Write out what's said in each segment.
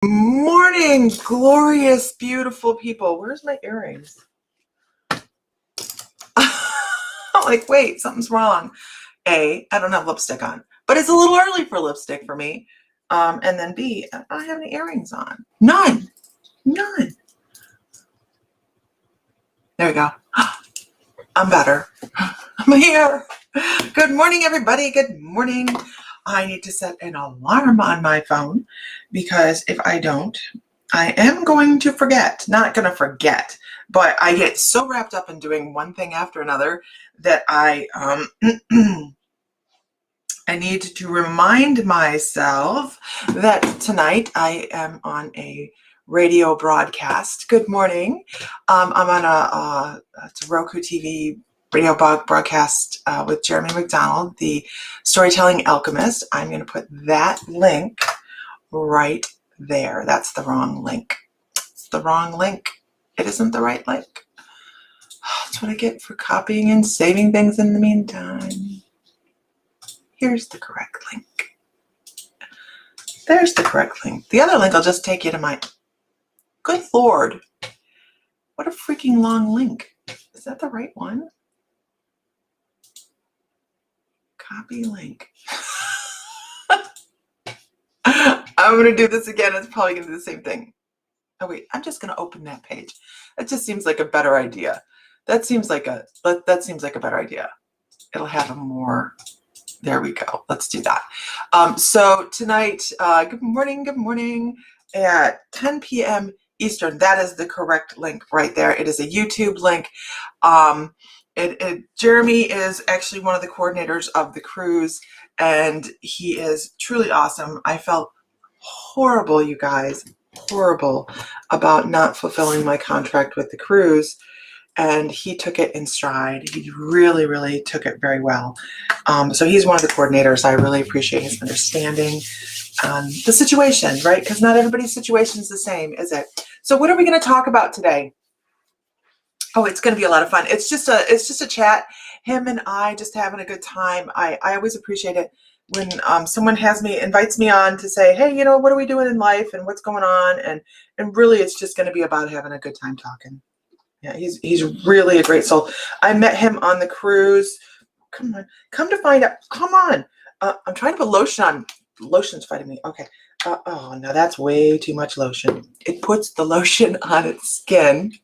Morning, glorious, beautiful people. Where's my earrings? I'm like, wait, something's wrong. A, I don't have lipstick on, but it's a little early for lipstick for me. And then B, I don't have any earrings on. None. There we go. I'm better. I'm here. Good morning, everybody. Good morning. I need to set an alarm on my phone because if I don't, I am going to forget. Not going to forget, but I get so wrapped up in doing one thing after another that I I need to remind myself that tonight I am on a radio broadcast. Good morning. I'm on a Roku TV radio broadcast with Jeremy McDonald, the Storytelling Alchemist. I'm going to put that link right there. That's the wrong link. It's the wrong link. It isn't the right link. That's what I get for copying and saving things in the meantime. Here's the correct link. There's the correct link. The other link will just take you to my... Good Lord. What a freaking long link. Is that the right one? Copy link. I'm going to do this again. It's probably going to do the same thing. Oh, wait. I'm just going to open that page. That just seems like a better idea. That seems like a better idea. It'll have a more... There we go. Let's do that. So tonight, good morning, at 10 p.m. Eastern. That is the correct link right there. It is a YouTube link. Jeremy is actually one of the coordinators of the cruise, and he is truly awesome. I felt horrible, you guys, horrible about not fulfilling my contract with the cruise. And he took it in stride. He really, really took it very well. So he's one of the coordinators. I really appreciate his understanding on the situation, right? Because not everybody's situation is the same, is it? So what are we going to talk about today? Oh, it's going to be a lot of fun. It's just a chat. Him and I just having a good time. I always appreciate it when someone invites me on to say, hey, what are we doing in life and what's going on? And really, it's just going to be about having a good time talking. Yeah, he's really a great soul. I met him on the cruise. Come on, come to find out. Come on. I'm trying to put lotion on. Lotion's fighting me. Okay. Oh, no, that's way too much lotion. It puts the lotion on its skin,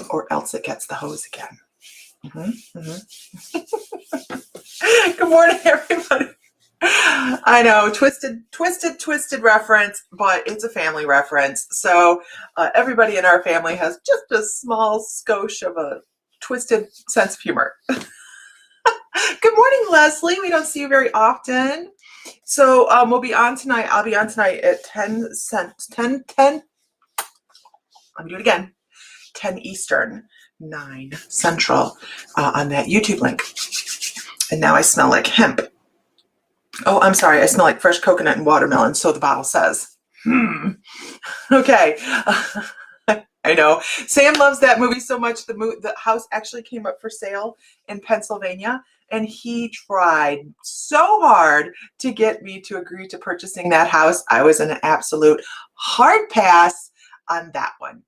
or else it gets the hose again. Good morning, everybody. I know, twisted reference, but it's a family reference. So everybody in our family has just a small skosh of a twisted sense of humor. Good morning, Leslie. We don't see you very often. So we'll be on tonight. I'll be on tonight at 10. Let me do it again. 10 Eastern, 9 Central on that YouTube link. And now I smell like hemp. Oh, I'm sorry. I smell like fresh coconut and watermelon, so the bottle says. Okay. I know. Sam loves that movie so much. The house actually came up for sale in Pennsylvania, and he tried so hard to get me to agree to purchasing that house. I was an absolute hard pass on that one.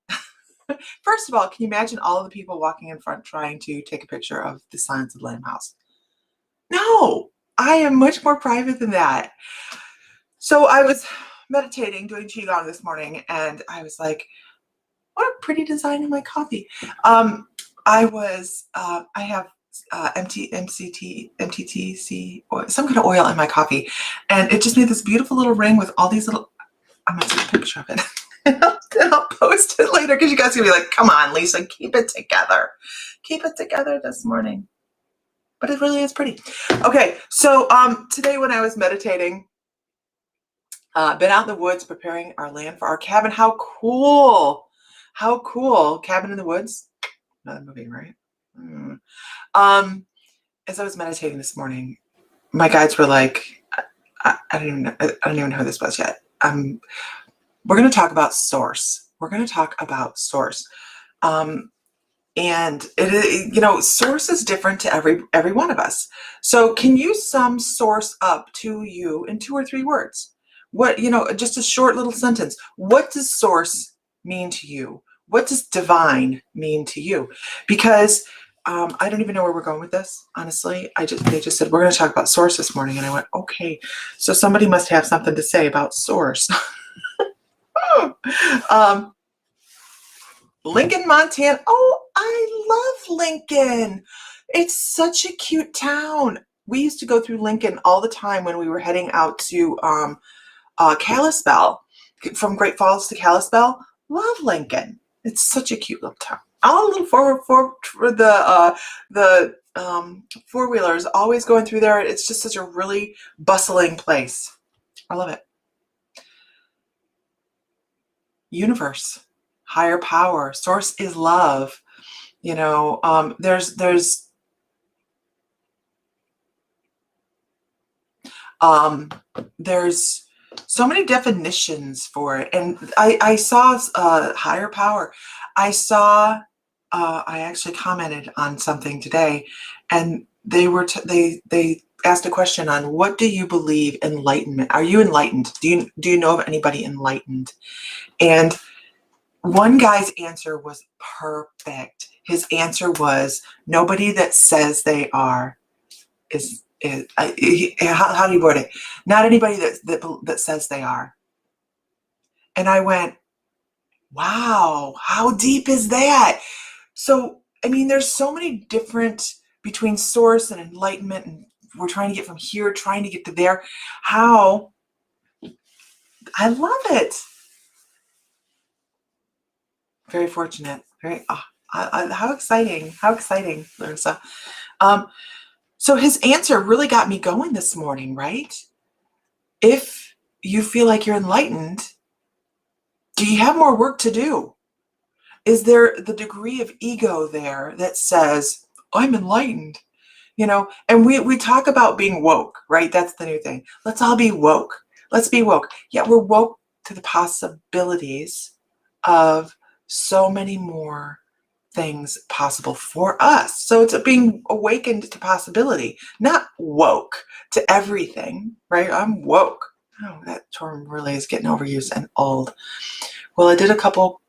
First of all, can you imagine all of the people walking in front trying to take a picture of the Silence of the Lamb house? No. I am much more private than that. So I was meditating, doing Qigong this morning, and I was like, what a pretty design in my coffee. I have MTTC, oil, some kind of oil in my coffee, and it just made this beautiful little ring with all these little, I'm going to take a picture of it. And I'll post it later because you guys are going to be like, come on, Lisa, keep it together. Keep it together this morning. But it really is pretty. Okay, so today when I was meditating, been out in the woods preparing our land for our cabin. How cool! How cool! Cabin in the Woods. Another movie, right? As I was meditating this morning, my guides were like, I don't even know who this was yet. We're going to talk about source. We're going to talk about source. And source is different to every one of us. So can you sum source up to you in 2 or 3 words? What, just a short little sentence. What does source mean to you? What does divine mean to you? Because I don't even know where we're going with this, honestly. They just said, we're going to talk about source this morning. And I went, okay, so somebody must have something to say about source. Lincoln, Montana. Oh, I love Lincoln. It's such a cute town. We used to go through Lincoln all the time when we were heading out to Kalispell, from Great Falls to Kalispell. Love Lincoln. It's such a cute little town. All a little for the four-wheelers always going through there. It's just such a really bustling place. I love it. Universe, higher power, source is love. There's so many definitions for it. And I saw higher power. I actually commented on something today, and they asked a question on, what do you believe enlightenment? Are you enlightened? Do you know of anybody enlightened? And one guy's answer was perfect. His answer was, nobody that says they are how do you word it? Not anybody that says they are. And I went, wow, how deep is that? So, I mean, there's so many different between source and enlightenment, and we're trying to get from here, trying to get to there. How I love it. Very fortunate. How exciting. How exciting, Larissa. So his answer really got me going this morning, right? If you feel like you're enlightened, do you have more work to do? Is there the degree of ego there that says, I'm enlightened? And we talk about being woke, right? That's the new thing. Let's all be woke. Let's be woke. Yeah, we're woke to the possibilities of so many more things possible for us. So it's being awakened to possibility, not woke to everything, right? I'm woke. Oh, that term really is getting overused and old. Well, I did a couple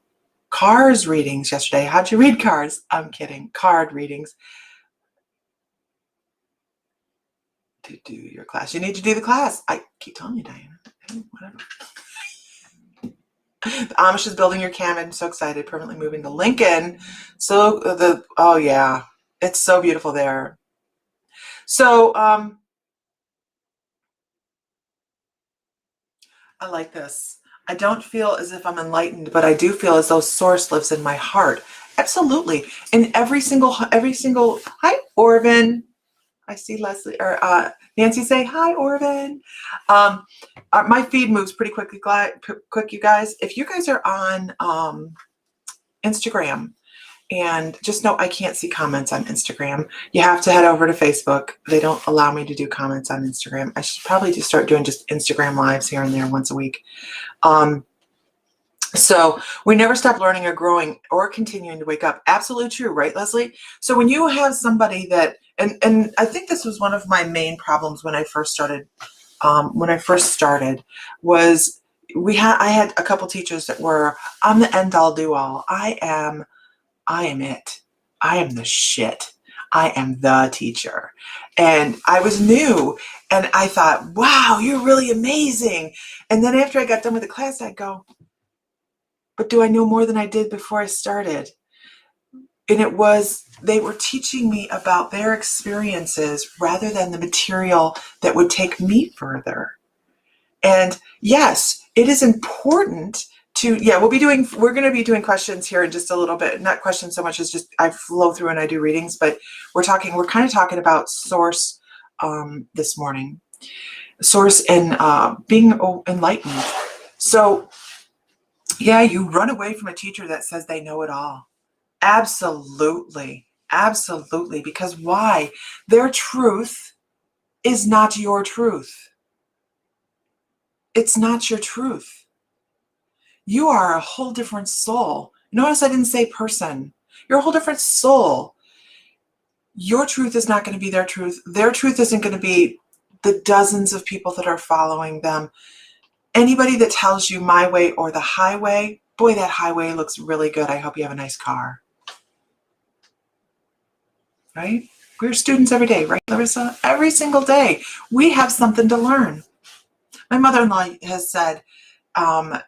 cars readings yesterday. How'd you read cars? I'm kidding. Card readings. To do your class. You need to do the class. I keep telling you, Diana. Whatever. The Amish is building your cabin. So excited. Permanently moving to Lincoln. So oh yeah, it's so beautiful there. So I like this. I don't feel as if I'm enlightened, but I do feel as though source lives in my heart. Absolutely. In every single, hi, Orvin. I see Leslie or Nancy say, hi, Orvin. My feed moves pretty quick, you guys. If you guys are on Instagram, and just know I can't see comments on Instagram. You have to head over to Facebook. They don't allow me to do comments on Instagram. I should probably just start doing just Instagram lives here and there once a week. So we never stop learning or growing or continuing to wake up. Absolutely true, right, Leslie? So when you have somebody that, and I think this was one of my main problems when I first started, was I had a couple teachers that were, I'm the end all do all. I am it. I am the shit. I am the teacher. And I was new and I thought, wow, you're really amazing. And then after I got done with the class, I'd go, but do I know more than I did before I started? And they were teaching me about their experiences rather than the material that would take me further. And yes, it is important we're going to be doing questions here in just a little bit. Not questions so much as just I flow through and I do readings, but we're kind of talking about source this morning. Source and being enlightened. So yeah, you run away from a teacher that says they know it all. Absolutely. Absolutely. Because why? Their truth is not your truth. It's not your truth. You are a whole different soul. Notice I didn't say person. You're a whole different soul. Your truth is not going to be their truth. Their truth isn't going to be the dozens of people that are following them. Anybody that tells you my way or the highway, boy, that highway looks really good. I hope you have a nice car. Right? We're students every day, right, Larissa? Every single day, we have something to learn. My mother-in-law has said, the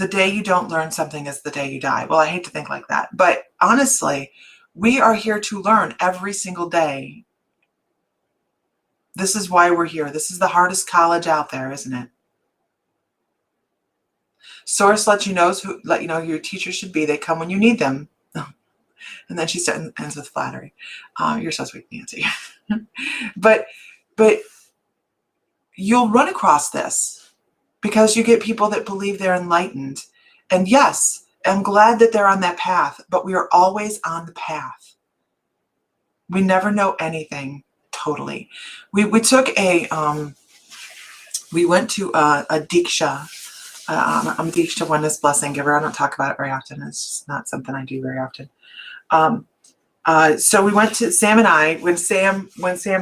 day you don't learn something is the day you die. Well, I hate to think like that, but honestly, we are here to learn every single day. This is why we're here. This is the hardest college out there, isn't it? Source let you know who your teachers should be. They come when you need them. And then she ends with flattery. You're so sweet, Nancy. but you'll run across this because you get people that believe they're enlightened. And yes, I'm glad that they're on that path, but we are always on the path. We never know anything totally. We took we went to a Diksha. I'm a Diksha Oneness Blessing giver. I don't talk about it very often. It's just not something I do very often. So we went to Sam and I when Sam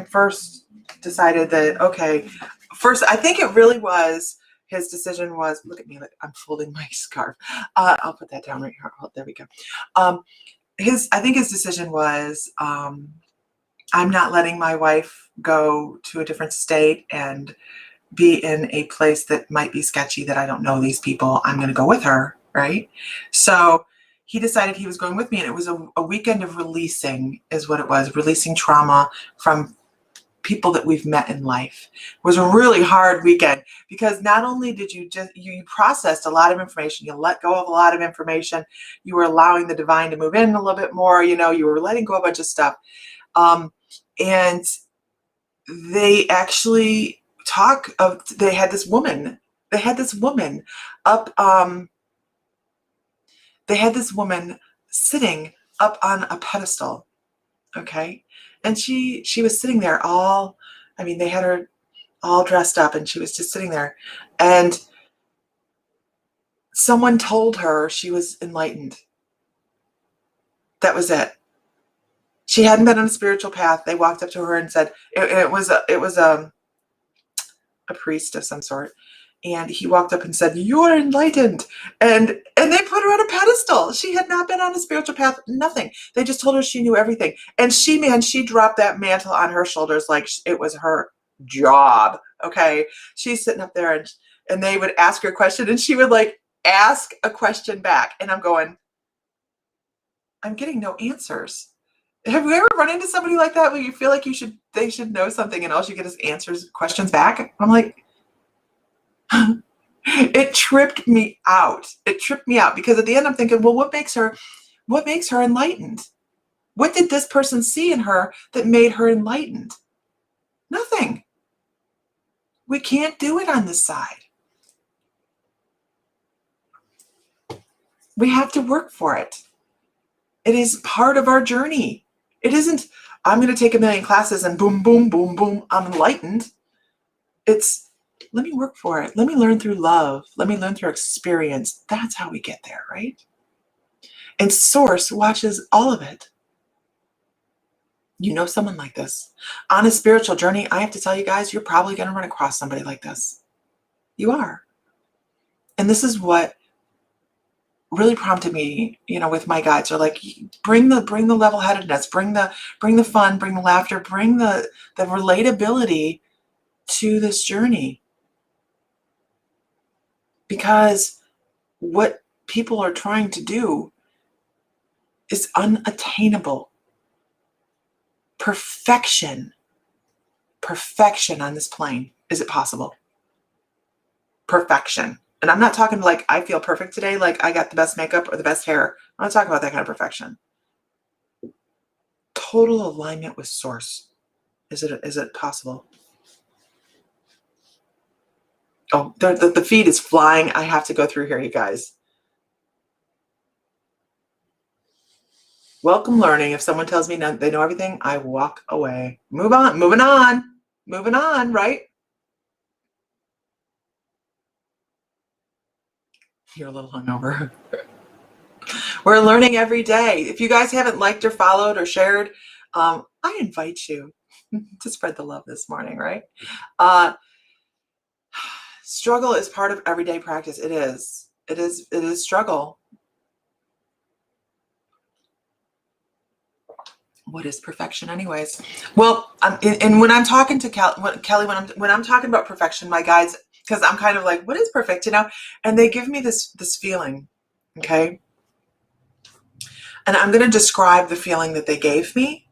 first decided that, okay, first, I think it really was his decision was, look at me, I'm folding my scarf. I'll put that down right here. Oh, there we go. I think his decision was, I'm not letting my wife go to a different state and be in a place that might be sketchy, that I don't know these people. I'm going to go with her, right? So he decided he was going with me, and it was a weekend of releasing, is what it was, releasing trauma from people that we've met in life. It was a really hard weekend because not only did you processed a lot of information, you let go of a lot of information, you were allowing the divine to move in a little bit more, you were letting go of a bunch of stuff. And they actually they had this woman sitting up on a pedestal. Okay. And she was sitting there they had her all dressed up, and she was just sitting there, and someone told her she was enlightened. That was it. She hadn't been on a spiritual path. They walked up to her and said, it was a priest of some sort. And he walked up and said, "You're enlightened." And they put her on a pedestal. She had not been on a spiritual path, nothing. They just told her she knew everything. And she dropped that mantle on her shoulders like it was her job. Okay. She's sitting up there, and they would ask her a question, and she would ask a question back. And I'm going, I'm getting no answers. Have you ever run into somebody like that where you feel like they should know something, and all you get is questions back? I'm like, it tripped me out. It tripped me out because at the end I'm thinking, well, what makes her enlightened? What did this person see in her that made her enlightened? Nothing. We can't do it on this side. We have to work for it. It is part of our journey. It isn't, I'm going to take 1 million classes and boom, boom, boom, boom, I'm enlightened. It's, let me work for it. Let me learn through love. Let me learn through experience. That's how we get there, right? And Source watches all of it. You know someone like this. On a spiritual journey, I have to tell you guys, you're probably going to run across somebody like this. You are. And this is what really prompted me, with my guides, are like, bring the level-headedness, bring the fun, bring the laughter, bring the relatability to this journey. Because what people are trying to do is unattainable. Perfection on this plane. Is it possible? Perfection. And I'm not talking like I feel perfect today, like I got the best makeup or the best hair. I'm not talking about that kind of perfection. Total alignment with Source. Is it possible? Oh, the feed is flying. I have to go through here, you guys. Welcome learning. If someone tells me they know everything, I walk away. Moving on, right? You're a little hungover. We're learning every day. If you guys haven't liked or followed or shared, I invite you. to spread the love this morning, right? Uh, struggle is part of everyday practice. It is. It is struggle. What is perfection anyways? Well, and when I'm talking to Kelly, when I'm talking about perfection, my guides, because I'm kind of like, what is perfect, and they give me this feeling, okay? And I'm going to describe the feeling that they gave me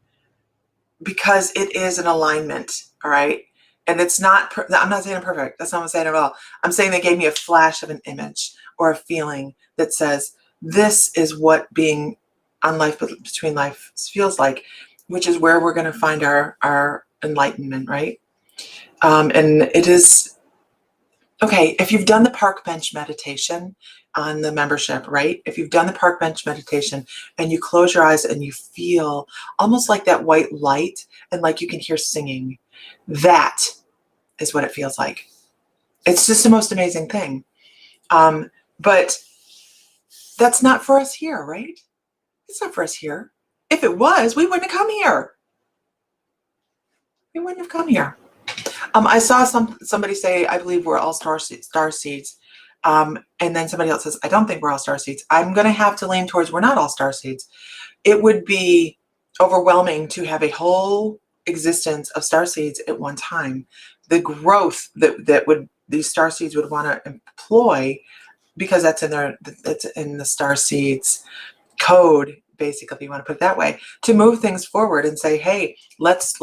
because it is an alignment, all right? And it's not, I'm not saying I'm perfect. That's not what I'm saying at all. I'm saying they gave me a flash of an image or a feeling that says, this is what being on Life Between Life feels like, which is where we're going to find our enlightenment, right? And it is, okay, if you've done the park bench meditation on the membership, right? If you've done the park bench meditation and you close your eyes and you feel almost like that white light and like you can hear singing, that is what it feels like. It's just the most amazing thing. But that's not for us here, right? It's not for us here. If it was, we wouldn't have come here. We wouldn't have come here. I saw somebody say, I believe we're all star seeds. And then somebody else says, I don't think we're all star seeds. I'm going to have to lean towards we're not all star seeds. It would be overwhelming to have a whole existence of star seeds at one time. The growth that would these star seeds would want to employ, because that's in the star seeds code, basically, if you want to put it that way, to move things forward and say, hey, let's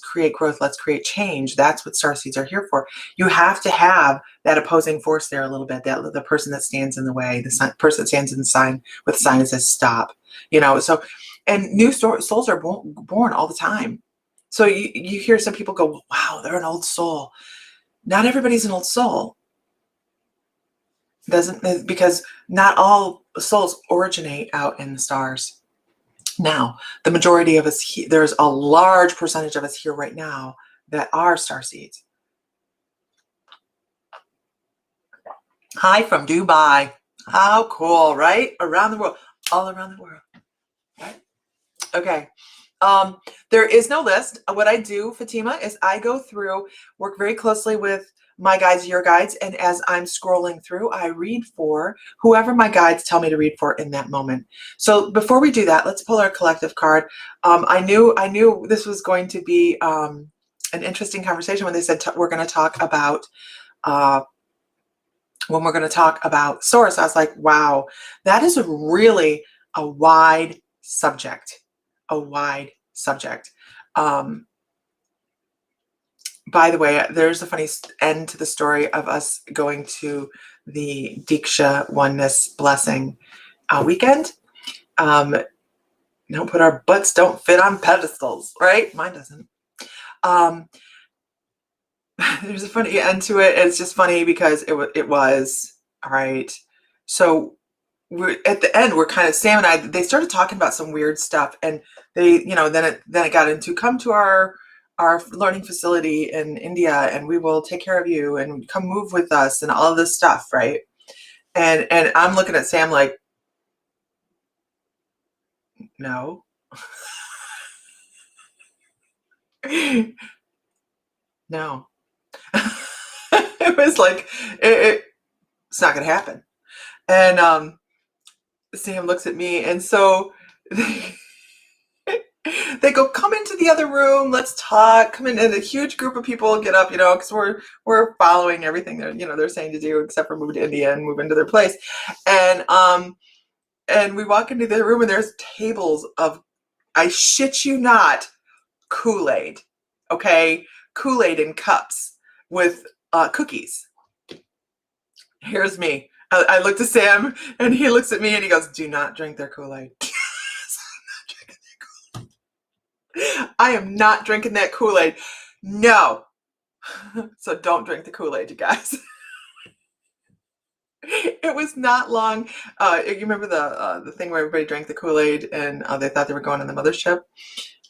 create growth, let's create change. That's what star seeds are here for. You have to have that opposing force there a little bit, that the person that stands in the way, the person that stands in the sign with the sign that says stop. So, and new souls are born all the time. So you hear some people go, wow, they're an old soul. Not everybody's an old soul. Because not all souls originate out in the stars. Now, the majority of us, there's a large percentage of us here right now that are star seeds. Hi from Dubai. How cool, right? Around the world, all around the world. Right? Okay. There is no list. What I do, Fatima, is I go through, work very closely with my guides, your guides, and as I'm scrolling through, I read for whoever my guides tell me to read for in that moment. So before we do that, let's pull our collective card. I knew this was going to be an interesting conversation when they said we're going to talk about source. I was like, wow, that is really a wide subject. A wide subject. By the way, there's a funny end to the story of us going to the Diksha Oneness Blessing weekend. Don't put our butts don't fit on pedestals, right? Mine doesn't. There's a funny end to it. It's just funny because it was all right. So we're at the end. We're kind of Sam and I. They started talking about some weird stuff, and they, then it got into come to our learning facility in India, and we will take care of you, and come move with us, and all of this stuff, right? And I'm looking at Sam like, no. No. It was like it's not gonna happen. And Sam looks at me, and so they go, come into the other room, let's talk. Come in, and a huge group of people get up, because we're following everything they're saying to do, except for move to India and move into their place. And we walk into the room, and there's tables of, I shit you not, Kool-Aid. Okay, Kool-Aid in cups with cookies. Here's me. I looked at Sam, and he looks at me, and he goes, do not drink their Kool-Aid. I am not drinking that Kool-Aid. No. So don't drink the Kool-Aid, you guys. It was not long. You remember the thing where everybody drank the Kool-Aid and they thought they were going on the mothership?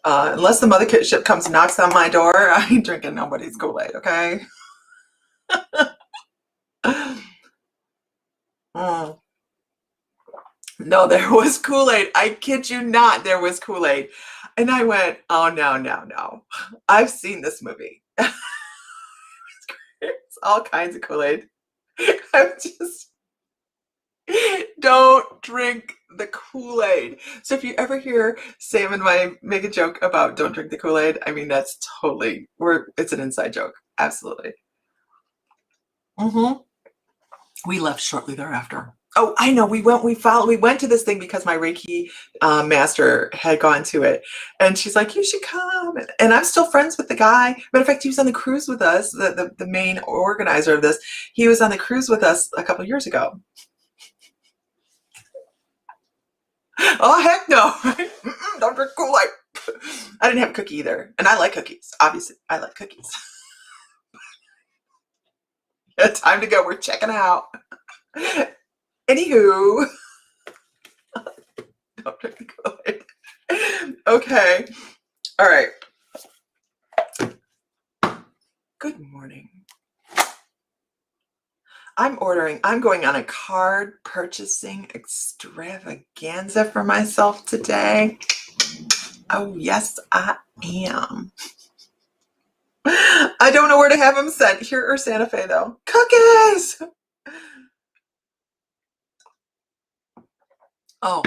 Unless the mothership comes and knocks on my door, I ain't drinking nobody's Kool-Aid, okay? Mm. No, there was Kool-Aid. I kid you not, there was Kool-Aid. And I went, oh, no, no, no. I've seen this movie. It's all kinds of Kool-Aid. I'm just, don't drink the Kool-Aid. So if you ever hear Sam and I make a joke about don't drink the Kool-Aid, I mean, that's totally, it's an inside joke. Absolutely. Hmm. We left shortly thereafter. Oh, I know. We went to this thing because my Reiki master had gone to it. And she's like, you should come. And I'm still friends with the guy. Matter of fact, he was on the cruise with us, the main organizer of this. He was on the cruise with us a couple of years ago. Oh, heck no. Don't drink Kool-Aid. I didn't have a cookie either. And I like cookies. Obviously, I like cookies. Time to go. We're checking out. Anywho, don't drink the Kool-Aid. Okay. All right. Good morning. I'm going on a card purchasing extravaganza for myself today. Oh, yes, I am. I don't know where to have them sent, here or Santa Fe, though. Cookies! Oh,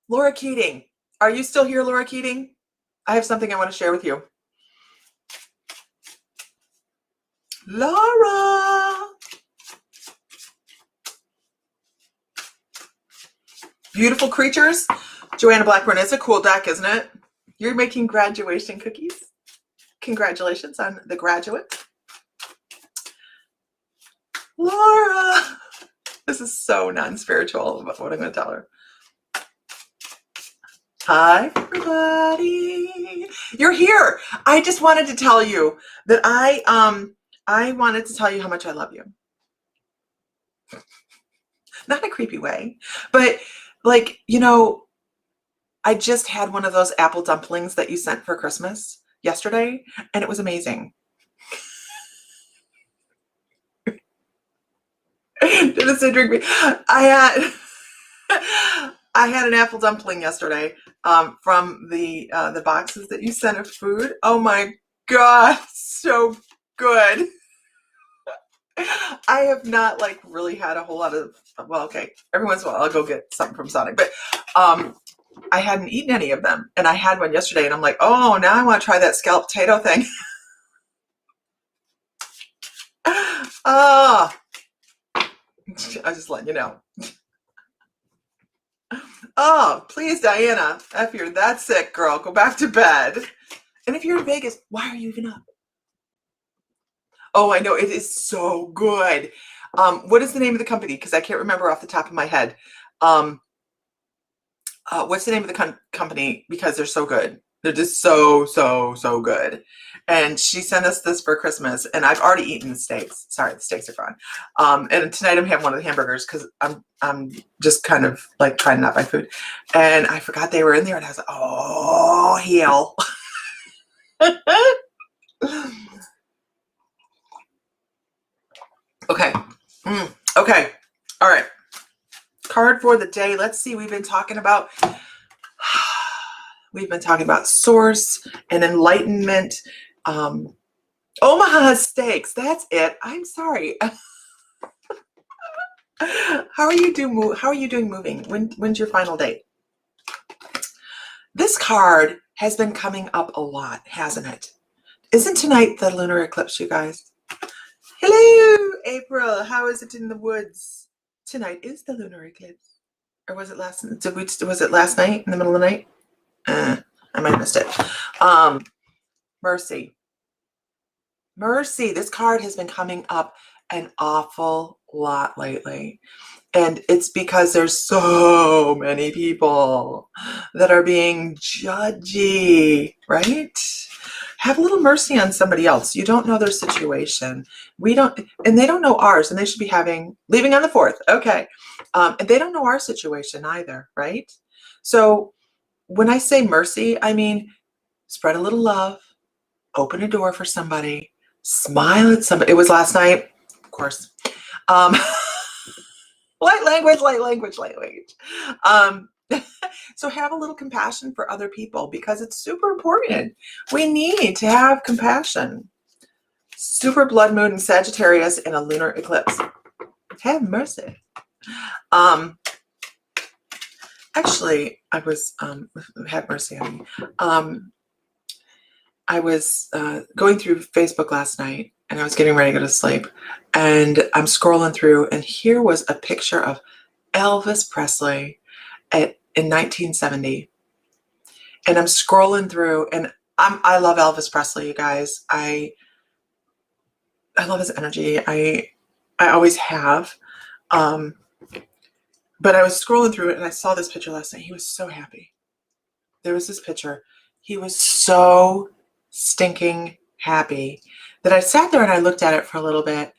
Laura Keating. Are you still here, Laura Keating? I have something I want to share with you. Laura! Beautiful Creatures. Joanna Blackburn. It's a cool deck, isn't it? You're making graduation cookies. Congratulations on the graduate. Laura! This is so non-spiritual about what I'm going to tell her. Hi, everybody. You're here. I just wanted to tell you that I wanted to tell you how much I love you. Not in a creepy way, but like, you know, I just had one of those apple dumplings that you sent for Christmas yesterday, and it was amazing. Didn't say drink me. I had an apple dumpling yesterday from the boxes that you sent of food. Oh my God, so good. I have not like really had a whole lot of, well, okay, every once in a while I'll go get something from Sonic, but I hadn't eaten any of them, and I had one yesterday, and I'm like, oh, now I want to try that scalloped potato thing. Oh, I'm just letting you know. Oh, please, Diana, if you're that sick, girl, go back to bed. And if you're in Vegas, why are you even up? Oh, I know, it is so good. What is the name of the company? Because I can't remember off the top of my head. What's the name of the company? Because they're so good. They're just so, so, so good. And she sent us this for Christmas, and I've already eaten the steaks. Sorry, the steaks are gone. And tonight I'm having one of the hamburgers because I'm just kind of like trying to not buy food. And I forgot they were in there, and I was like, oh, hell. Okay. Okay. All right. Card for the day. Let's see. We've been talking about source and enlightenment. Omaha Steaks. That's it. I'm sorry. How are you doing moving? When's your final date? This card has been coming up a lot, hasn't it? Isn't tonight the lunar eclipse, you guys? Hello, April. How is it in the woods? Tonight is the lunar eclipse. Or was it last night in the middle of the night? I might have missed it. Mercy. Mercy. This card has been coming up an awful lot lately. And it's because there's so many people that are being judgy, right? Have a little mercy on somebody else. You don't know their situation. We don't, and they don't know ours, and they should be leaving on the 4th. Okay. And they don't know our situation either, right? So when I say mercy, I mean, spread a little love, open a door for somebody, smile at somebody. It was last night, of course. Light language, light language, light language. Um, so have a little compassion for other people because it's super important. We need to have compassion. Super blood moon in Sagittarius and a lunar eclipse. Have mercy. Actually, I was, have mercy on me. I was going through Facebook last night and I was getting ready to go to sleep, and I'm scrolling through, and here was a picture of Elvis Presley in 1970. And I'm scrolling through, and I love Elvis Presley, you guys. I love his energy. I always have. But I was scrolling through it and I saw this picture last night. He was so happy. There was this picture. He was so stinking happy that I sat there and I looked at it for a little bit,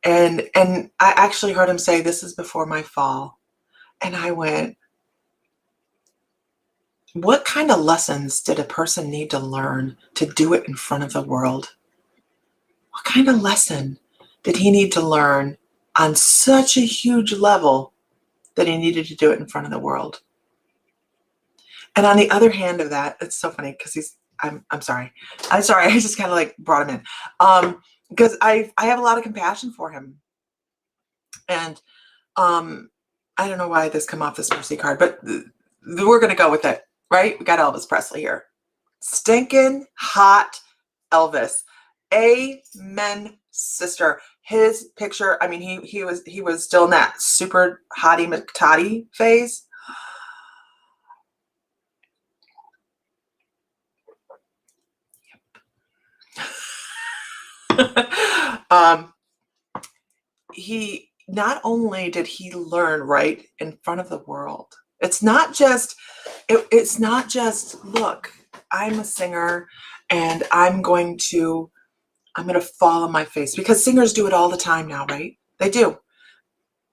and I actually heard him say, "This is before my fall." And I went, what kind of lessons did a person need to learn to do it in front of the world? What kind of lesson did he need to learn on such a huge level that he needed to do it in front of the world? And on the other hand of that, it's so funny because I'm sorry. I just kind of like brought him in. Because I have a lot of compassion for him. And I don't know why this come off this mercy card, but we're going to go with it, right? We got Elvis Presley here. Stinking hot Elvis. Amen, sister. His picture, I mean, he was still in that super hottie McTottie phase. He not only did he learn right in front of the world. It's not just look, I'm a singer and I'm going to fall on my face, because singers do it all the time now, right? They do.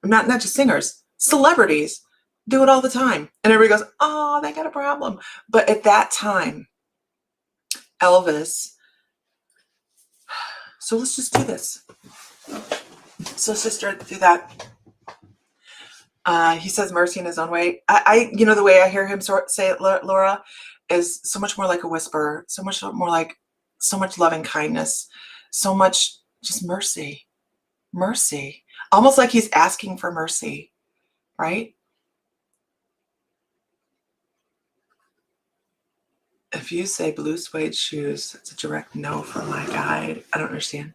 Not just singers, celebrities do it all the time. And everybody goes, "Oh, they got a problem." But at that time, Elvis, so let's just do this. So let's just start to do that. He says mercy in his own way. The way I hear him say it, Laura, is so much more like a whisper, so much more like so much loving kindness, so much just mercy, almost like he's asking for mercy, right? If you say blue suede shoes, it's a direct no from my guide. I don't understand.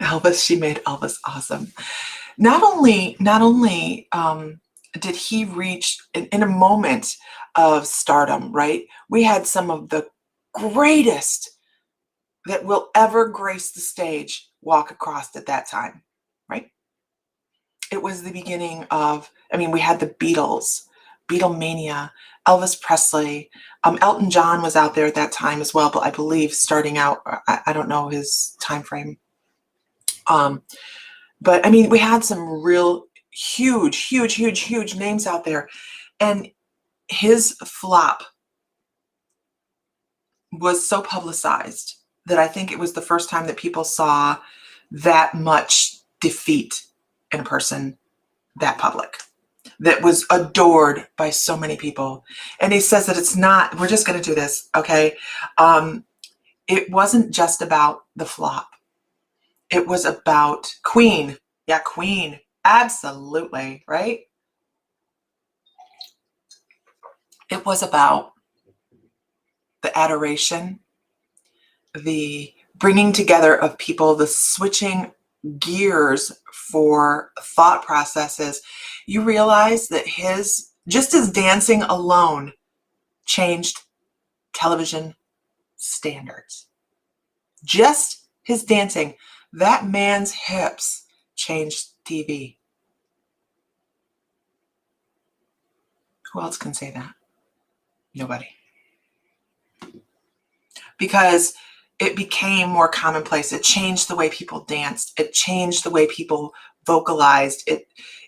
Elvis, she made Elvis awesome. Not only did he reach in a moment of stardom, right? We had some of the greatest that will ever grace the stage walk across at that time, right? It was the beginning of, we had the Beatles, Beatlemania, Elvis Presley, Elton John was out there at that time as well, but I believe starting out, I don't know his time frame. But we had some real huge names out there, and his flop was so publicized that I think it was the first time that people saw that much defeat in a person that public, that was adored by so many people. And he says that it's not, we're just going to do this, okay? It wasn't just about the flop. It was about Queen. Yeah, Queen. Absolutely, right? It was about the adoration, the bringing together of people, the switching gears for thought processes. You realize that his dancing alone changed television standards. Just his dancing. That man's hips changed TV. Who else can say that? Nobody. Because it became more commonplace. It changed the way people danced. It changed the way people vocalized it.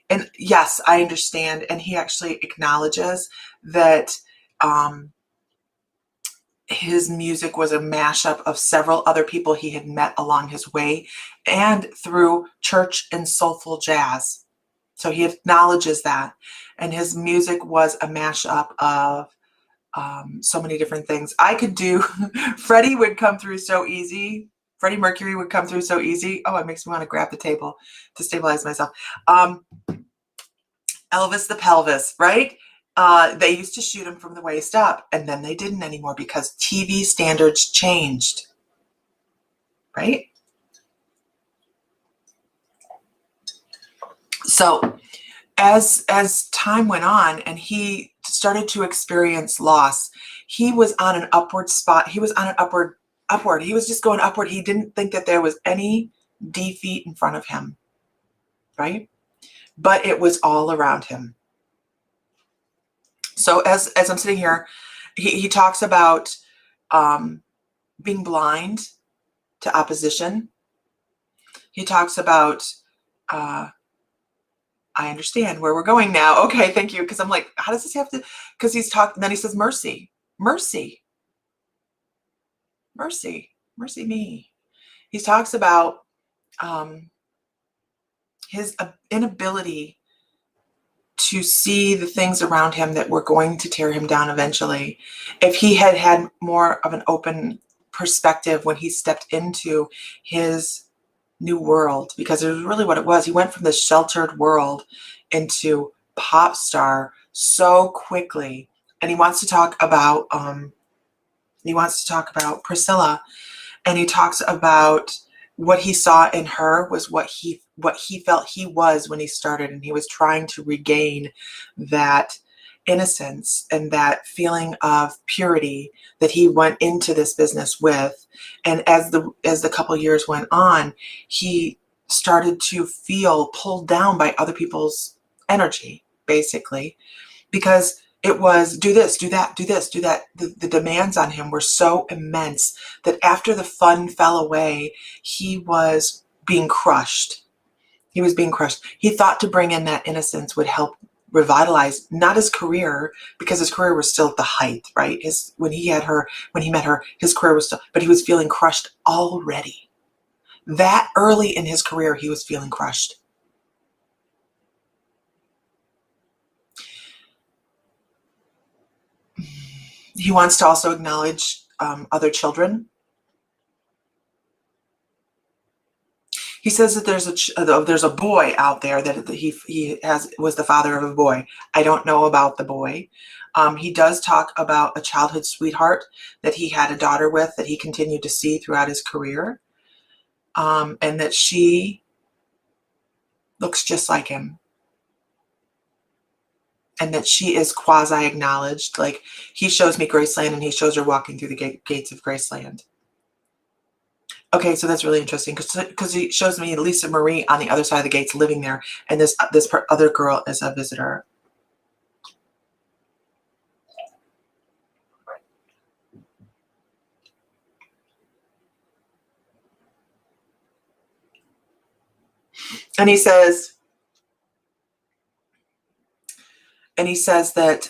And yes, I understand. And he actually acknowledges that his music was a mashup of several other people he had met along his way and through church and soulful jazz. So he acknowledges that. And his music was a mashup of so many different things. I could do, Freddie would come through so easy. Freddie Mercury would come through so easy. Oh, it makes me want to grab the table to stabilize myself. Elvis the Pelvis, right? They used to shoot him from the waist up, and then they didn't anymore because TV standards changed, right? So as time went on and he started to experience loss, he was on an upward spot. He was on an upward. He was just going upward. He didn't think that there was any defeat in front of him, right? But it was all around him. So as I'm sitting here, he talks about being blind to opposition. He talks about, I understand where we're going now. Okay, thank you. Because I'm like, how does this have to? Because he's talking. Then he says, mercy, mercy, mercy, mercy me. He talks about his inability to see the things around him that were going to tear him down eventually. If he had had more of an open perspective when he stepped into his new world, because it was really what it was. He went from this sheltered world into pop star so quickly. And he wants to talk about Priscilla, and he talks about what he saw in her was what he felt he was when he started, and he was trying to regain that innocence and that feeling of purity that he went into this business with. And as the couple years went on, he started to feel pulled down by other people's energy, basically, because it was do this, do that, do this, do that. The demands on him were so immense that after the fun fell away, he was being crushed. He was being crushed. He thought to bring in that innocence would help revitalize not his career, because his career was still at the height, right? When he met her, his career was still, but he was feeling crushed already. That early in his career, he was feeling crushed. He wants to also acknowledge other children. He says that there's a boy out there that he was the father of a boy. I don't know about the boy. He does talk about a childhood sweetheart that he had a daughter with that he continued to see throughout his career, and that she looks just like him, and that she is quasi-acknowledged. Like, he shows me Graceland, and he shows her walking through the gates of Graceland. Okay, so that's really interesting because he shows me Lisa Marie on the other side of the gates living there, and this other girl is a visitor. And he says that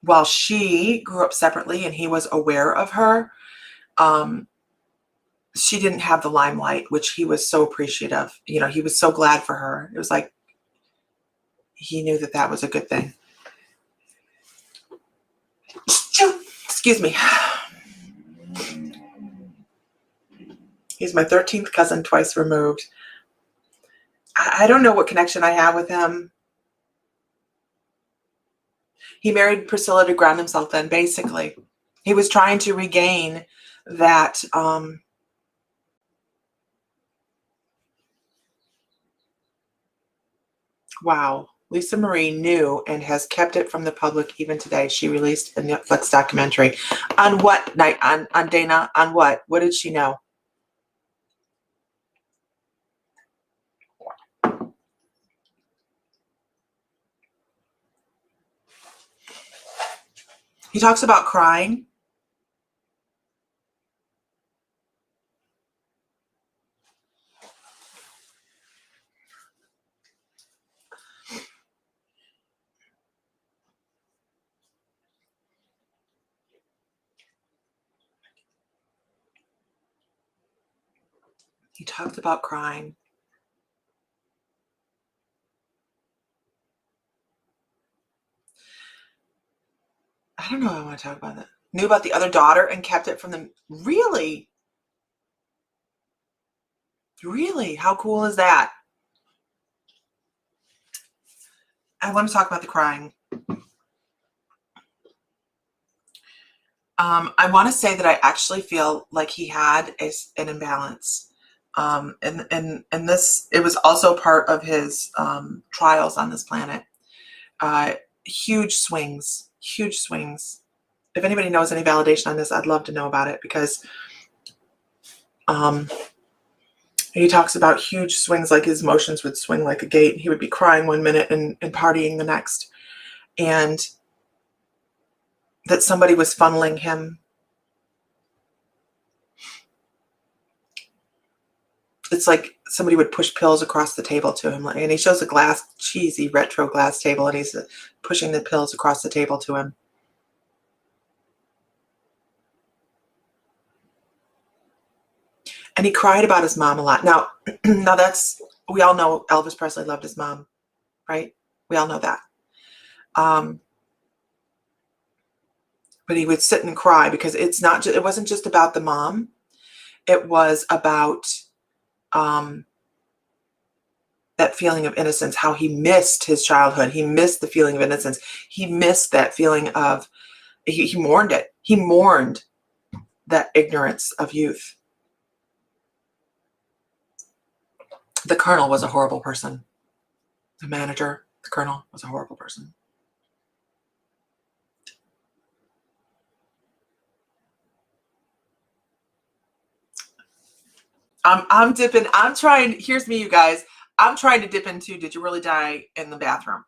while she grew up separately and he was aware of her, she didn't have the limelight, which he was so appreciative. You know, he was so glad for her. It was like he knew that was a good thing. Excuse me. He's my 13th cousin, twice removed. I don't know what connection I have with him. He married Priscilla to ground himself then, basically. He was trying to regain that wow. Lisa Marie knew and has kept it from the public even today. She released a Netflix documentary. On what night? On Dana? On what? What did she know? He talks about crying. He talked about crying. I don't know if I want to talk about that. Knew about the other daughter and kept it from them. Really? Really? How cool is that? I want to talk about the crying. I want to say that I actually feel like he had an imbalance. And this, it was also part of his trials on this planet. Huge swings, huge swings. If anybody knows any validation on this, I'd love to know about it, because he talks about huge swings, like his emotions would swing like a gate. He would be crying one minute and partying the next. And that somebody was funneling him. It's like somebody would push pills across the table to him. And he shows a glass, cheesy retro glass table, and he's pushing the pills across the table to him. And he cried about his mom a lot. Now we all know Elvis Presley loved his mom, right? We all know that. But he would sit and cry because it wasn't just about the mom. It was about that feeling of innocence, how he missed his childhood. He missed the feeling of innocence. He missed that feeling of, he mourned it. He mourned that ignorance of youth. The Colonel was a horrible person. The manager, the Colonel, was a horrible person. I'm dipping. I'm trying. Here's me, you guys. I'm trying to dip into, did you really die in the bathroom?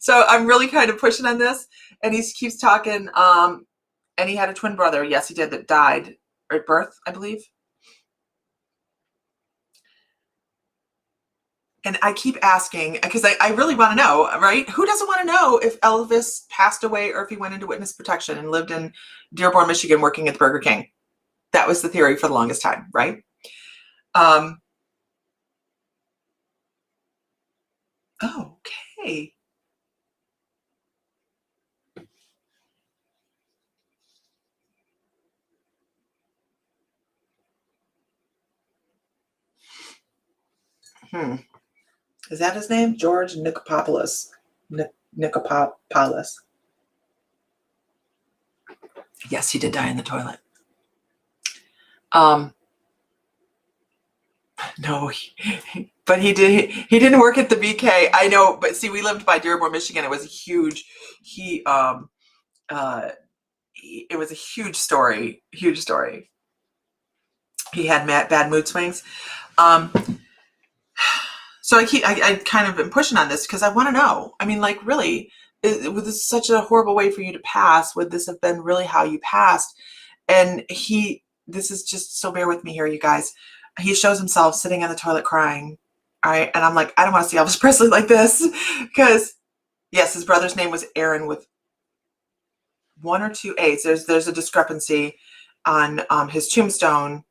So I'm really kind of pushing on this. And he keeps talking. And he had a twin brother. Yes, he did, that died at birth, I believe. And I keep asking, because I really want to know, right? Who doesn't want to know if Elvis passed away or if he went into witness protection and lived in Dearborn, Michigan, working at the Burger King? That was the theory for the longest time, right? Okay. Is that his name? George Nikopoulos. Nikopoulos. Yes, he did die in the toilet. No, but he did. He didn't work at the BK. I know, but see, we lived by Dearborn, Michigan. It was a huge. It was a huge story. Huge story. He had bad mood swings. So I kind of been pushing on this because I want to know. I mean, like, really, was this such a horrible way for you to pass? Would this have been really how you passed? And this is just, so bear with me here, you guys. He shows himself sitting in the toilet crying. All right. And I'm like, I don't want to see Elvis Presley like this, because yes, his brother's name was Aaron with 1 or 2 A's. There's a discrepancy on his tombstone,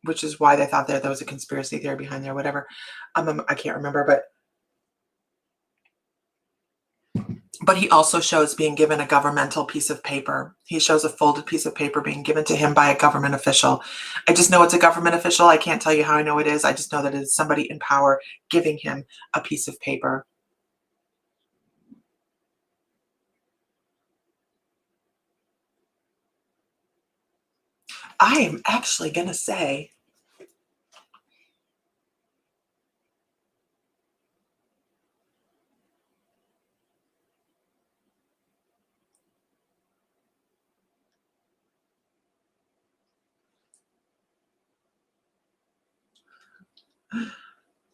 which is why they thought there was a conspiracy theory behind there, whatever. I can't remember, but he also shows being given a governmental piece of paper. He shows a folded piece of paper being given to him by a government official. I just know it's a government official. I can't tell you how I know it is. I just know that it is somebody in power giving him a piece of paper. I am actually going to say,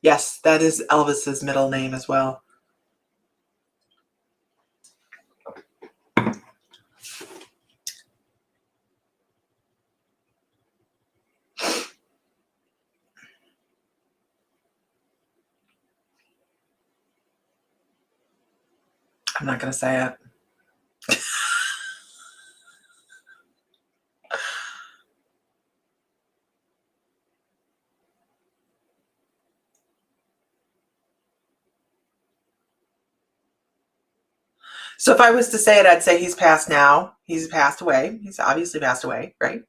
yes, that is Elvis's middle name as well. I'm not going to say it. So if I was to say it, I'd say he's passed now. He's passed away. He's obviously passed away, right?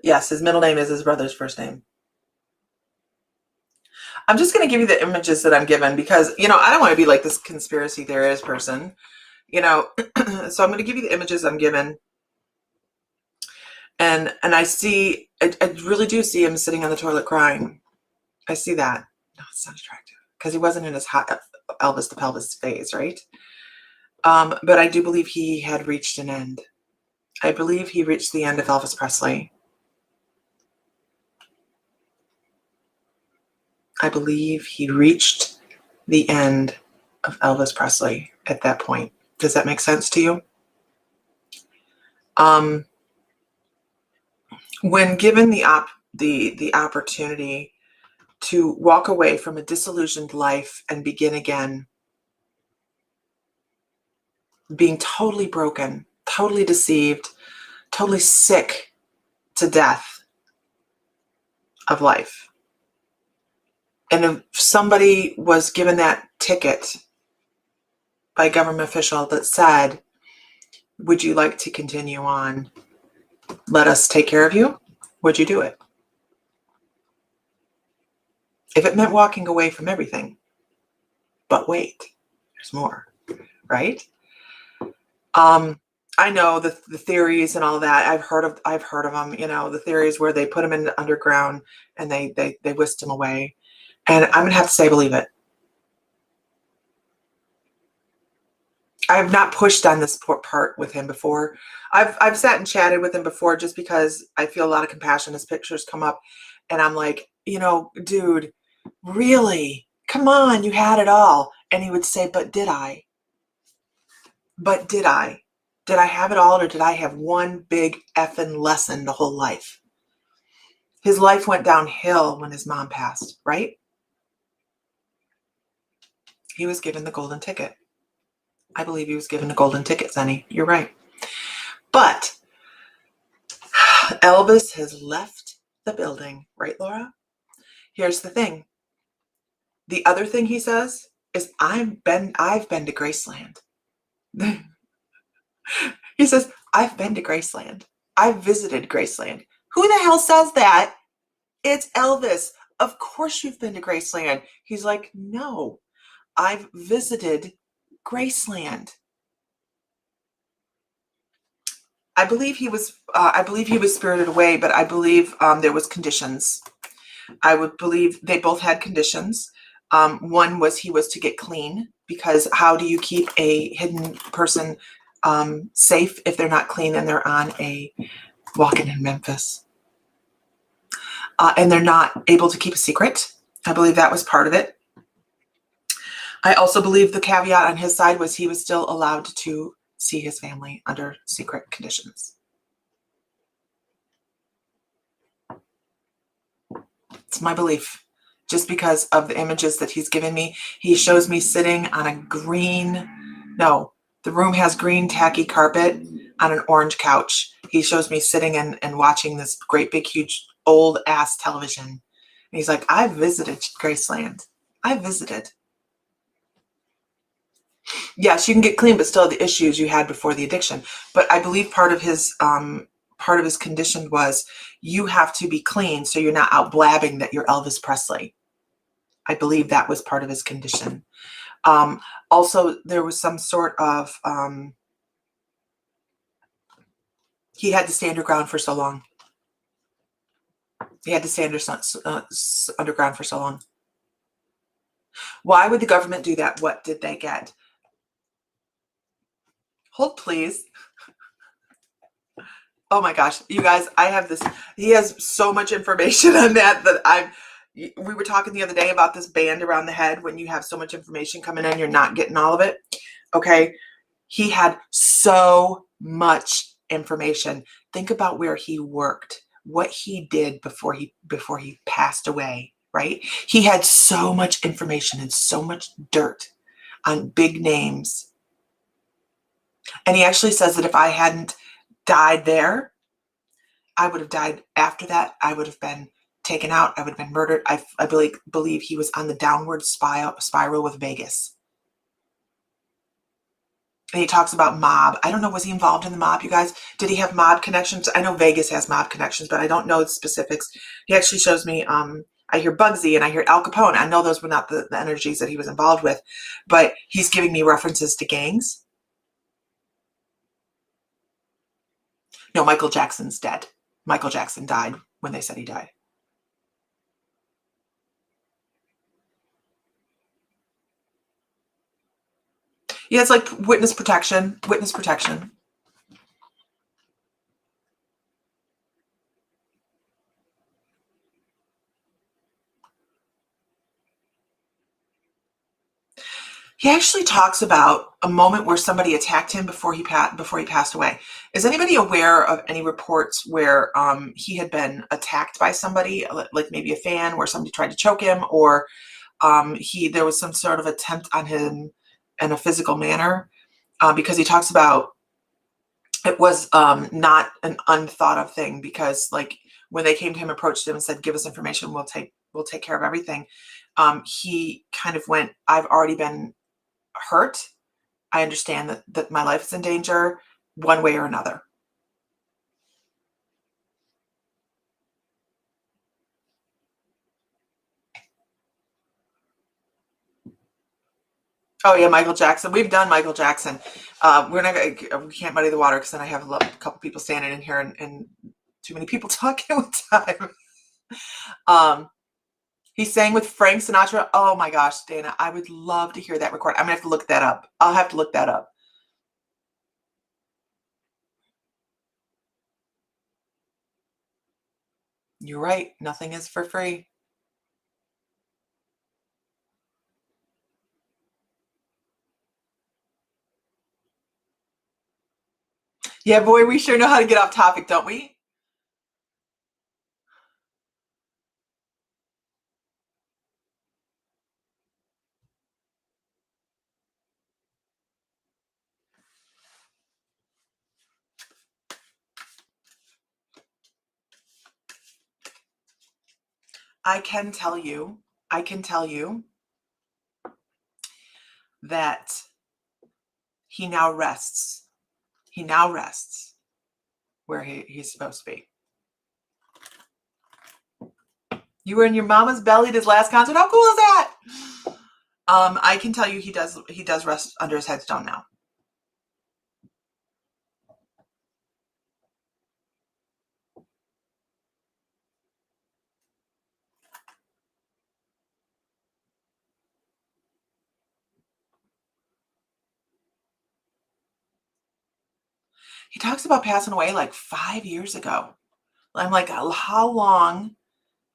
Yes, his middle name is his brother's first name. I'm just going to give you the images that I'm given because, I don't want to be like this conspiracy theorist person, so I'm going to give you the images I'm given. And I see, I really do see him sitting on the toilet crying. I see that. No, it's not attractive because he wasn't in his hot Elvis the Pelvis phase, right? But I do believe he had reached an end. I believe he reached the end of Elvis Presley. I believe he reached the end of Elvis Presley at that point. Does that make sense to you? When given the opportunity to walk away from a disillusioned life and begin again, being totally broken, totally deceived, totally sick to death of life. And if somebody was given that ticket by a government official that said, would you like to continue on? Let us take care of you. Would you do it? If it meant walking away from everything. But wait, there's more, right? I know the theories and all that. I've heard of them, the theories where they put him in the underground and they whisked him away. And I'm going to have to say, I believe it. I have not pushed on this part with him before. I've sat and chatted with him before just because I feel a lot of compassion. His pictures come up and I'm like, dude, really? Come on, you had it all. And he would say, but did I? But did I? Did I have it all, or did I have one big effing lesson the whole life? His life went downhill when his mom passed, right? He was given the golden ticket. I believe he was given a golden ticket, Zenny. You're right. But Elvis has left the building, right, Laura? Here's the thing. The other thing he says is, I've been to Graceland. He says, I've been to Graceland. I've visited Graceland. Who the hell says that? It's Elvis. Of course you've been to Graceland. He's like, no, I've visited Graceland. I believe he was spirited away, but I believe there was conditions. I would believe they both had conditions. One was he was to get clean, because how do you keep a hidden person safe if they're not clean and they're on a walking in Memphis? And they're not able to keep a secret. I believe that was part of it. I also believe the caveat on his side was he was still allowed to see his family under secret conditions. It's my belief. Just because of the images that he's given me, he shows me sitting on the room has green tacky carpet on an orange couch. He shows me sitting and watching this great big huge old ass television. And he's like, I visited Graceland. I visited. Yes, you can get clean, but still the issues you had before the addiction. But I believe part of his condition was you have to be clean so you're not out blabbing that you're Elvis Presley. I believe that was part of his condition. Also, there was some sort of he had to stay underground for so long. He had to stay underground for so long. Why would the government do that? What did they get? Hold, please. Oh my gosh, you guys, I have this. He has so much information on that we were talking the other day about this band around the head. When you have so much information coming in, you're not getting all of it. Okay. He had so much information. Think about where he worked, what he did before he passed away, right? He had so much information and so much dirt on big names And he actually says that if I hadn't died there, I would have died after that. I would have been taken out. I would have been murdered. I believe he was on the downward spiral with Vegas. And he talks about mob. I don't know, was he involved in the mob, you guys? Did he have mob connections? I know Vegas has mob connections, but I don't know the specifics. He actually shows me, I hear Bugsy and I hear Al Capone. I know those were not the energies that he was involved with, but he's giving me references to gangs. No, Michael Jackson's dead. Michael Jackson died when they said he died. Yeah, it's like witness protection. Witness protection. He actually talks about a moment where somebody attacked him before he passed away. Is anybody aware of any reports where he had been attacked by somebody, like maybe a fan, where somebody tried to choke him, or there was some sort of attempt on him in a physical manner? Because he talks about it was not an unthought of thing, because like when they came to him, approached him and said, "Give us information, we'll take care of everything." He kind of went, "I've already been hurt. I understand that my life is in danger one way or another." Oh yeah, Michael Jackson. We've done Michael Jackson. We can't muddy the water, because then I have a couple people standing in here and too many people talking at one time. He sang with Frank Sinatra. Oh my gosh, Dana, I would love to hear that record. I'm gonna have to look that up. I'll have to look that up. You're right. Nothing is for free. Yeah, boy, we sure know how to get off topic, don't we? I can tell you that he now rests. He now rests where he's supposed to be. You were in your mama's belly at his last concert. How cool is that? I can tell you he does rest under his headstone now. He talks about passing away like 5 years ago. I'm like, how long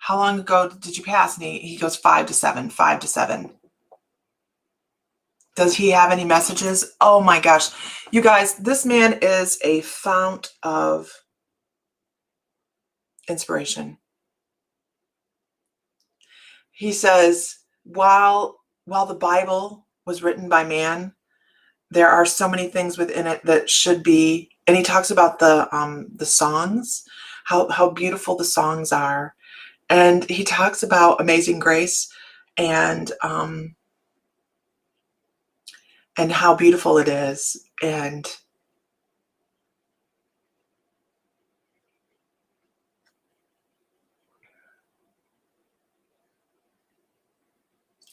ago did you pass? And he goes 5 to 7, 5 to 7. Does he have any messages? Oh my gosh. You guys, this man is a fount of inspiration. He says, while the Bible was written by man, there are so many things within it that should be, and he talks about the songs, how beautiful the songs are. And he talks about Amazing Grace and how beautiful it is. And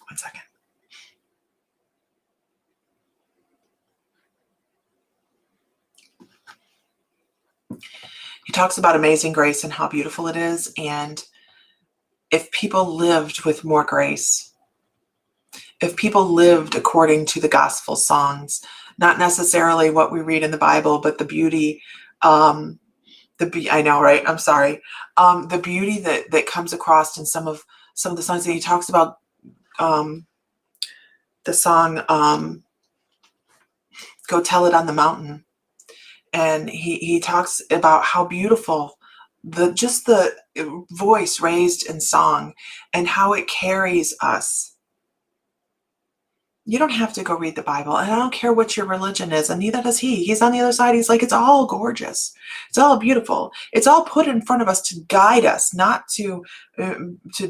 one second. He talks about Amazing Grace and how beautiful it is. And if people lived with more grace, if people lived according to the gospel songs, not necessarily what we read in the Bible, but the beauty, I know, right? I'm sorry. The beauty that comes across in some of the songs that he talks about, the song, Go Tell It on the Mountain. And he talks about how beautiful the voice raised in song and how it carries us. You don't have to go read the Bible. And I don't care what your religion is, and neither does he. He's on the other side. He's like, it's all gorgeous. It's all beautiful. It's all put in front of us to guide us, not to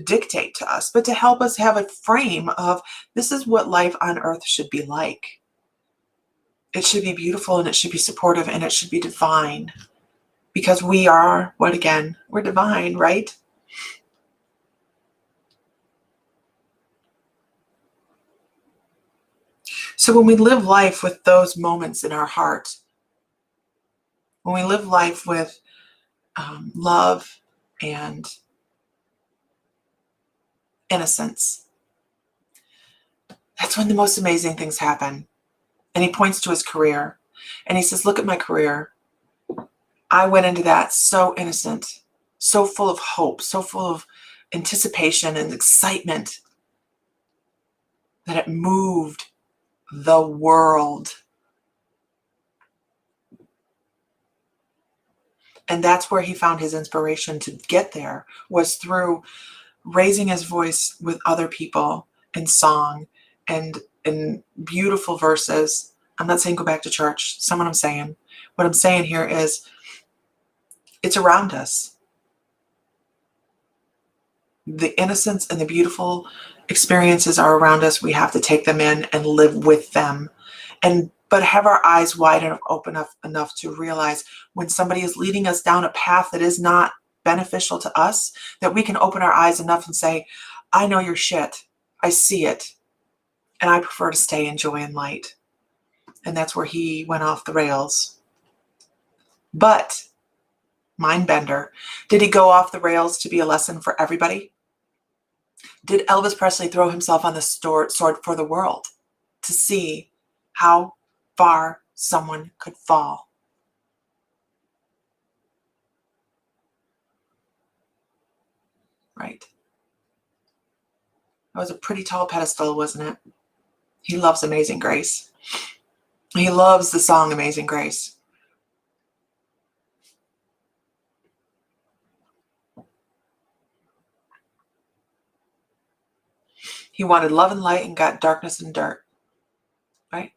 dictate to us, but to help us have a frame of this is what life on earth should be like. It should be beautiful, and it should be supportive, and it should be divine. Because we are, what again? We're divine, right? So when we live life with those moments in our heart, when we live life with love and innocence, that's when the most amazing things happen. And he points to his career and he says, look at my career. I went into that so innocent, so full of hope, so full of anticipation and excitement that it moved the world. And that's where he found his inspiration to get there, was through raising his voice with other people in song and in beautiful verses. I'm not saying go back to church. That's not what I'm saying. What I'm saying here is it's around us. The innocence and the beautiful experiences are around us. We have to take them in and live with them, but have our eyes wide and open enough to realize when somebody is leading us down a path that is not beneficial to us, that we can open our eyes enough and say, I know your shit. I see it. And I prefer to stay in joy and light. And that's where he went off the rails. But, mind bender, did he go off the rails to be a lesson for everybody? Did Elvis Presley throw himself on the sword for the world to see how far someone could fall? Right. That was a pretty tall pedestal, wasn't it? He loves Amazing Grace. He loves the song Amazing Grace. He wanted love and light and got darkness and dirt. Right?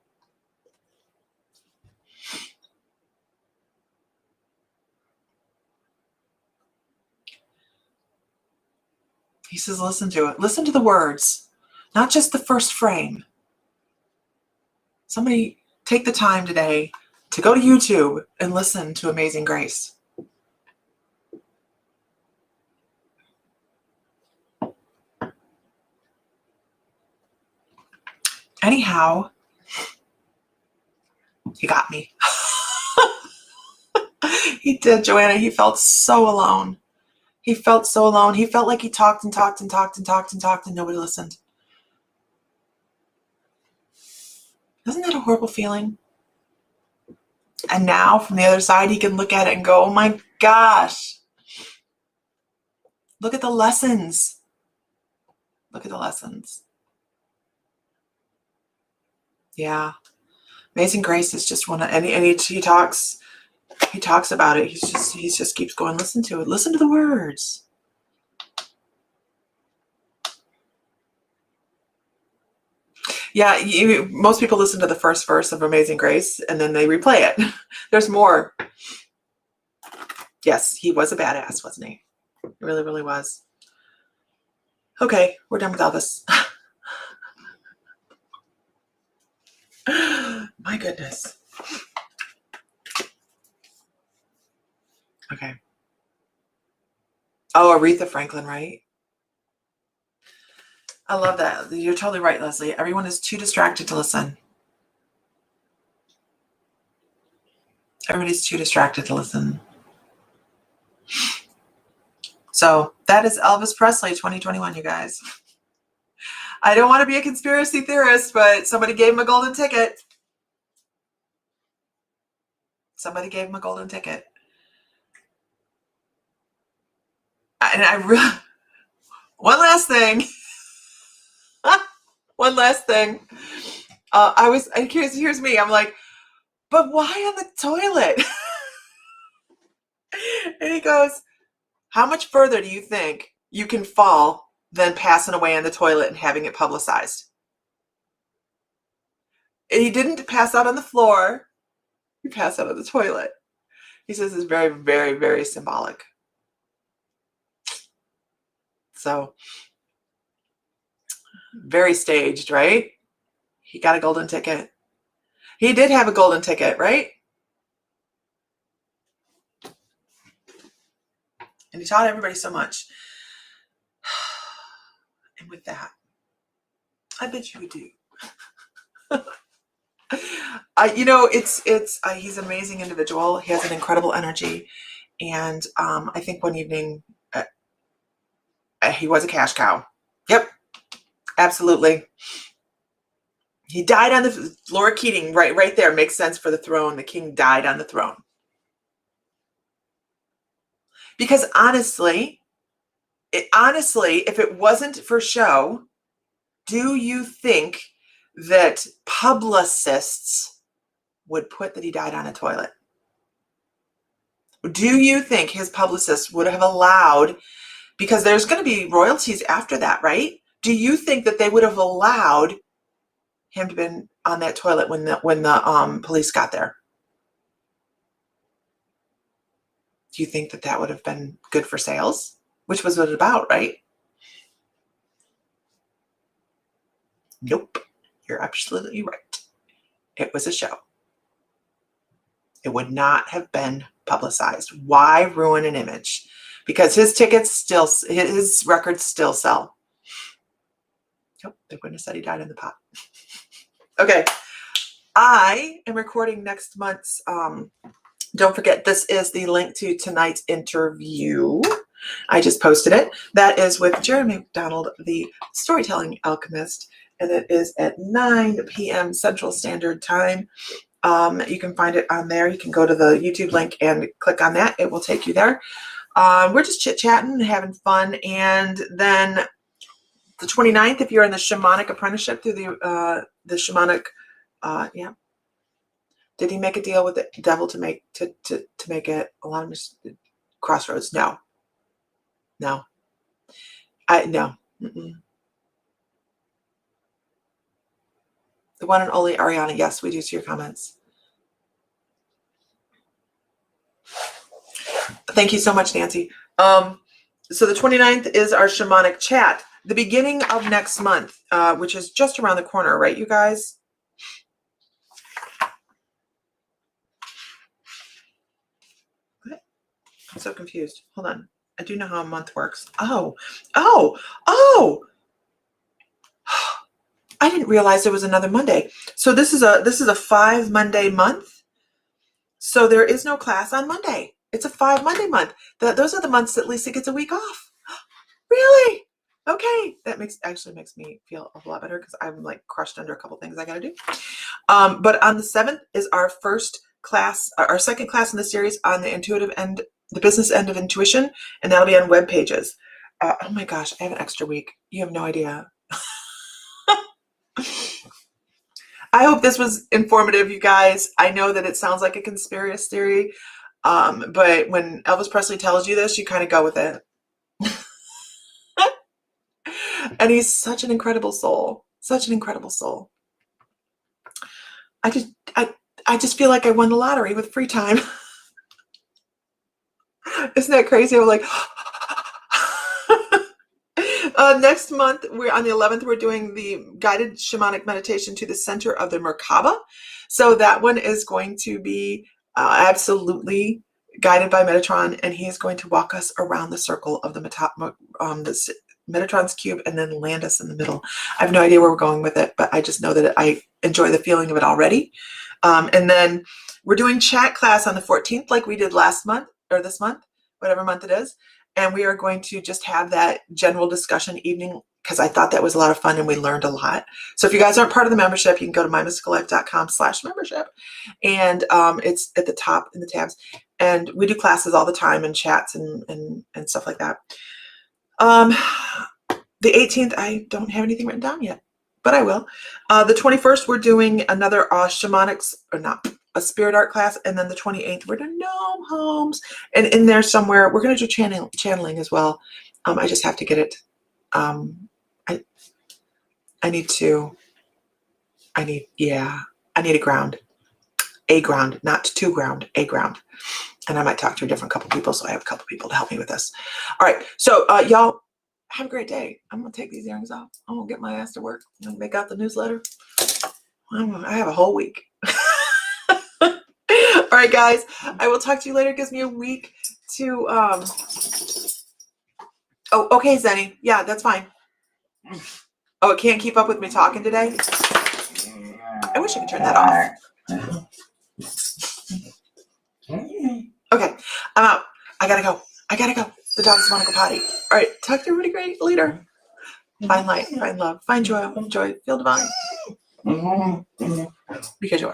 He says, listen to it. Listen to the words, not just the first frame. Somebody take the time today to go to YouTube and listen to Amazing Grace. Anyhow, he got me. He did, Joanna. He felt so alone. He felt so alone. He felt like he talked and talked and talked and talked and talked and nobody listened. Isn't that a horrible feeling? And now from the other side, he can look at it and go, oh my gosh, look at the lessons. Look at the lessons. Yeah. Amazing Grace is just one of, and he talks about it. He just keeps going, listen to it. Listen to the words. Yeah, most people listen to the first verse of Amazing Grace and then they replay it. There's more. Yes, he was a badass, wasn't he? He really, really was. Okay, we're done with Elvis. My goodness. Okay. Oh, Aretha Franklin, right? I love that. You're totally right, Leslie. Everyone is too distracted to listen. Everybody's too distracted to listen. So that is Elvis Presley 2021, you guys. I don't want to be a conspiracy theorist, but somebody gave him a golden ticket. Somebody gave him a golden ticket. And I really, one last thing. One last thing. Here's me. I'm like, but why on the toilet? And he goes, how much further do you think you can fall than passing away on the toilet and having it publicized? He didn't pass out on the floor. He passed out on the toilet. He says it's very, very, very symbolic. So, very staged, right? He got a golden ticket. He did have a golden ticket, right? And he taught everybody so much. And with that, I bet you would do. He's an amazing individual. He has an incredible energy. And I think one evening he was a cash cow. Yep, absolutely. He died on the Laura Keating, right there. Makes sense for the throne. The king died on the throne. Because honestly, if it wasn't for show, do you think that publicists would put that he died on a toilet? Do you think his publicists would have allowed, because there's going to be royalties after that, right? Do you think that they would have allowed him to been on that toilet when the police got there? Do you think that would have been good for sales? Which was what it about, right? Nope. You're absolutely right. It was a show. It would not have been publicized. Why ruin an image? Because his records still sell. Nope, they wouldn't have said he died in the pot. Okay. I am recording next month's, don't forget, this is the link to tonight's interview. I just posted it. That is with Jeremy McDonald, the storytelling alchemist, and it is at 9 p.m. Central Standard Time. You can find it on there. You can go to the YouTube link and click on that. It will take you there. We're just chit-chatting, having fun. And then the 29th, if you're in the shamanic apprenticeship through the shamanic, yeah. Did he make a deal with the devil to make it a lot of crossroads? No. No. No. Mm-mm. The one and only Ariana. Yes, we do see your comments. Thank you so much, Nancy. So the 29th is our shamanic chat. The beginning of next month, which is just around the corner, right, you guys? What? I'm so confused. Hold on. I do know how a month works. Oh. I didn't realize there was another Monday. So this is a 5 Monday month. So there is no class on Monday. It's a 5 Monday month. Those are the months that Lisa gets a week off. Really? Okay. That actually makes me feel a lot better because I'm like crushed under a couple things I got to do. But on the 7th is our first class, our second class in the series on the intuitive end, the business end of intuition, and that'll be on web pages. Oh my gosh, I have an extra week. You have no idea. I hope this was informative, you guys. I know that it sounds like a conspiracy theory, but when Elvis Presley tells you this, you kind of go with it. And he's such an incredible soul. Such an incredible soul. I just feel like I won the lottery with free time. Isn't that crazy? I'm like, next month, we're on the 11th, we're doing the guided shamanic meditation to the center of the Merkaba. So that one is going to be absolutely guided by Metatron, and he is going to walk us around the circle of the Metatron's cube and then land us in the middle. I have no idea where we're going with it, but I just know that I enjoy the feeling of it already. And then we're doing chat class on the 14th, like we did last month or this month, whatever month it is. And we are going to just have that general discussion evening because I thought that was a lot of fun and we learned a lot. So if you guys aren't part of the membership, you can go to mymysticallife.com/membership. And it's at the top in the tabs. And we do classes all the time and chats and stuff like that. The 18th, I don't have anything written down yet, but I will. The 21st, we're doing another shamanics, or not, a spirit art class. And then the 28th, we're doing gnome homes. And in there somewhere, we're going to do channeling as well. I just have to get it. Yeah. I need a ground, not two ground, a ground. And I might talk to a different couple people, so I have a couple people to help me with this. All right, so y'all have a great day. I'm gonna take these earrings off. I'm gonna get my ass to work. I'm gonna make out the newsletter. I have a whole week. All right, guys, I will talk to you later. It gives me a week to oh, okay, Zenny. Yeah, that's fine. Oh, it can't keep up with me talking today? I wish I could turn that off. Okay, I'm out. I gotta go. The dogs want to go potty. All right, talk to everybody great later. Find light, find love, find joy, feel divine. Because you are.